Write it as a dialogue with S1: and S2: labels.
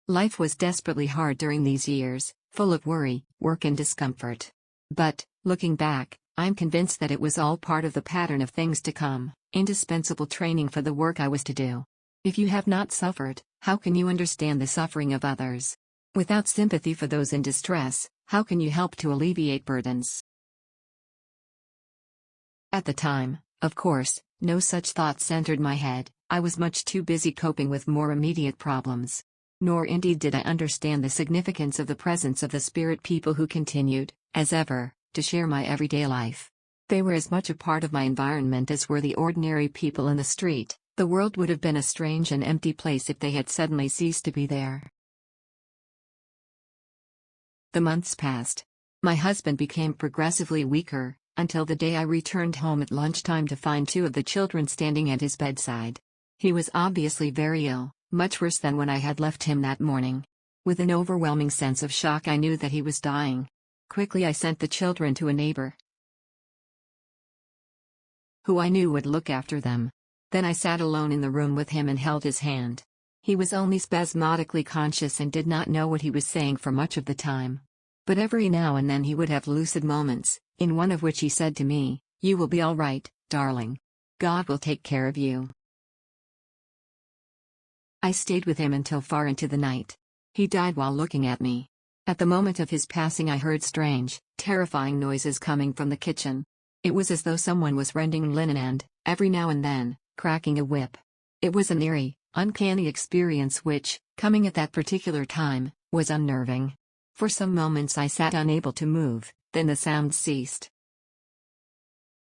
S1: Life was desperately hard during these years, full of worry, work and discomfort. But, looking back, I'm convinced that it was all part of the pattern of things to come, indispensable training for the work I was to do. If you have not suffered, how can you understand the suffering of others? Without sympathy for those in distress, how can you help to alleviate burdens? At the time, of course, no such thoughts entered my head. I was much too busy coping with more immediate problems. Nor indeed did I understand the significance of the presence of the spirit people who continued, as ever, to share my everyday life. They were as much a part of my environment as were the ordinary people in the street. The world would have been a strange and empty place if they had suddenly ceased to be there. The months passed. My husband became progressively weaker, until the day I returned home at lunchtime to find two of the children standing at his bedside. He was obviously very ill, much worse than when I had left him that morning. With an overwhelming sense of shock, I knew that he was dying. Quickly I sent the children to a neighbor who I knew would look after them. Then I sat alone in the room with him and held his hand. He was only spasmodically conscious and did not know what he was saying for much of the time. But every now and then he would have lucid moments, in one of which he said to me, "You will be all right, darling. God will take care of you." I stayed with him until far into the night. He died while looking at me. At the moment of his passing I heard strange, terrifying noises coming from the kitchen. It was as though someone was rending linen and, every now and then, cracking a whip. It was an eerie, uncanny experience which, coming at that particular time, was unnerving. For some moments I sat unable to move, then the sound ceased.